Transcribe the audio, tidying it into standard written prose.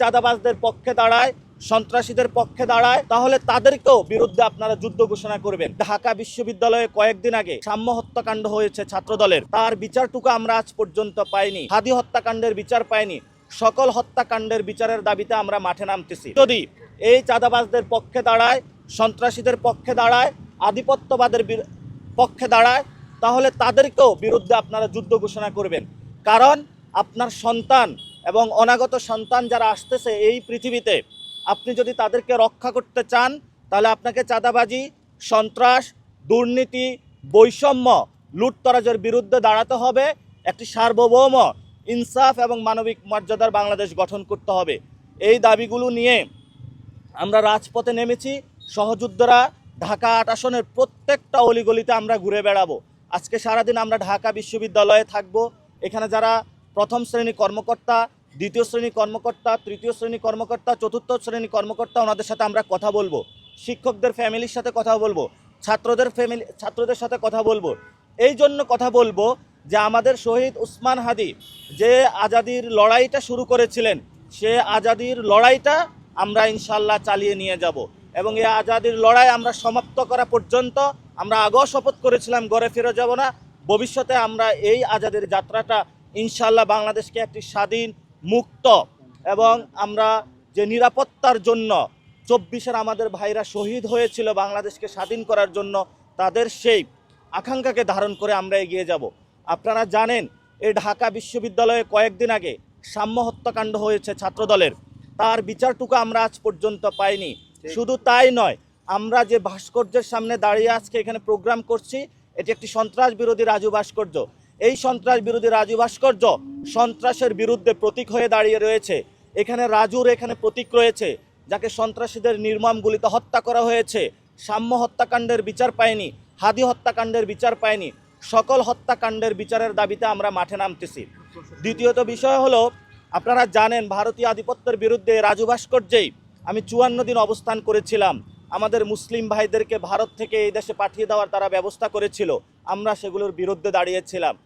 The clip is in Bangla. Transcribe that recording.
চাঁদাবাজদের পক্ষে দাঁড়ায়, সন্ত্রাসীদের পক্ষে দাঁড়ায়, তাহলে তাদেরকেও বিরুদ্ধে আপনারা যুদ্ধ ঘোষণা করবেন। ঢাকা বিশ্ববিদ্যালয়ে কয়েকদিন আগে সাম্য হত্যাকাণ্ড হয়েছে ছাত্রদলের, তার বিচারটুকু আমরা আজ পর্যন্ত পাইনি। হাদি হত্যাকাণ্ডের বিচার পাইনি। সকল হত্যাকাণ্ডের বিচারের দাবিতে আমরা মাঠে নামতেছি। যদি এই চাঁদাবাজদের পক্ষে দাঁড়ায়, সন্ত্রাসীদের পক্ষে দাঁড়ায়, আধিপত্যবাদের পক্ষে দাঁড়ায়, তাহলে তাদেরকেও বিরুদ্ধে আপনারা যুদ্ধ ঘোষণা করবেন। কারণ আপনার সন্তান এবং অনাগত সন্তান যারা আসতেছে এই পৃথিবীতে, আপনি যদি তাদেরকে রক্ষা করতে চান, তাহলে আপনাকে চাঁদাবাজি, সন্ত্রাস, দুর্নীতি, বৈষম্য, লুটতরাজের বিরুদ্ধে দাঁড়াতে হবে। একটি সার্বভৌম, ইনসাফ এবং মানবিক মর্যাদার বাংলাদেশ গঠন করতে হবে। এই দাবিগুলো নিয়ে আমরা রাজপথে নেমেছি। সহযোদ্ধারা ঢাকা ৮ আসনের প্রত্যেকটা অলিগলিতে আমরা ঘুরে বেড়াবো। আজকে সারাদিন আমরা ঢাকা বিশ্ববিদ্যালয়ে থাকব। এখানে যারা প্রথম শ্রেণী কর্মকর্তা, দ্বিতীয় শ্রেণী কর্মকর্তা, তৃতীয় শ্রেণী কর্মকর্তা, চতুর্থ শ্রেণী কর্মকর্তা, ওনাদের সাথে আমরা কথা বলবো। শিক্ষকদের ফ্যামিলির সাথে কথা বলবো, ছাত্রদের সাথে কথা বলবো। এই জন্য কথা বলবো যে আমাদের শহীদ উসমান হাদি যে আজাদির লড়াইটা শুরু করেছিলেন, সে আজাদির লড়াইটা আমরা ইনশাল্লাহ চালিয়ে নিয়ে যাব এবং এই আজাদির লড়াই আমরা সমাপ্ত করা পর্যন্ত আমরা আগেও শপথ করেছিলাম ঘরে ফিরে যাব না। ভবিষ্যতে আমরা এই আজাদির যাত্রাটা ইনশাল্লাহ বাংলাদেশকে একটি স্বাধীন, মুক্ত এবং আমরা যে নিরাপত্তার জন্য 24-এর আমাদের ভাইরা শহীদ হয়েছিল বাংলাদেশকে স্বাধীন করার জন্য, তাদের সেই আকাঙ্ক্ষাকে ধারণ করে আমরা এগিয়ে যাব। আপনারা জানেন এই ঢাকা বিশ্ববিদ্যালয়ে কয়েকদিন আগে সাম্য হত্যাকাণ্ড হয়েছে ছাত্রদলের, তার বিচারটুকু আমরা আজ পর্যন্ত পাইনি। শুধু তাই নয়, আমরা যে ভাস্কর্যের সামনে দাঁড়িয়ে আজকে এখানে প্রোগ্রাম করছি, এটি একটি সন্ত্রাস বিরোধী রাজু ভাস্কর্য। এই সন্ত্রাস বিরোধী রাজু ভাস্কর্য সন্ত্রাসের বিরুদ্ধে প্রতীক হয়ে দাঁড়িয়ে রয়েছে। এখানে রাজুর এখানে প্রতীক রয়েছে, যাকে সন্ত্রাসীদের নির্মম গুলিতে হত্যা করা হয়েছে। সাম্য হত্যাকাণ্ডের বিচার পায়নি, হাদি হত্যাকাণ্ডের বিচার পায়নি। সকল হত্যাকাণ্ডের বিচারের দাবিতে আমরা মাঠে নামতেছি। দ্বিতীয়ত বিষয় হলো, আপনারা জানেন ভারতীয় আধিপত্যের বিরুদ্ধে রাজু ভাস্কর্যেই আমি 54 দিন অবস্থান করেছিলাম। আমাদের মুসলিম ভাইদেরকে ভারত থেকে এই দেশে পাঠিয়ে দেওয়ার তারা ব্যবস্থা করেছিল, আমরা সেগুলোর বিরুদ্ধে দাঁড়িয়েছিলাম।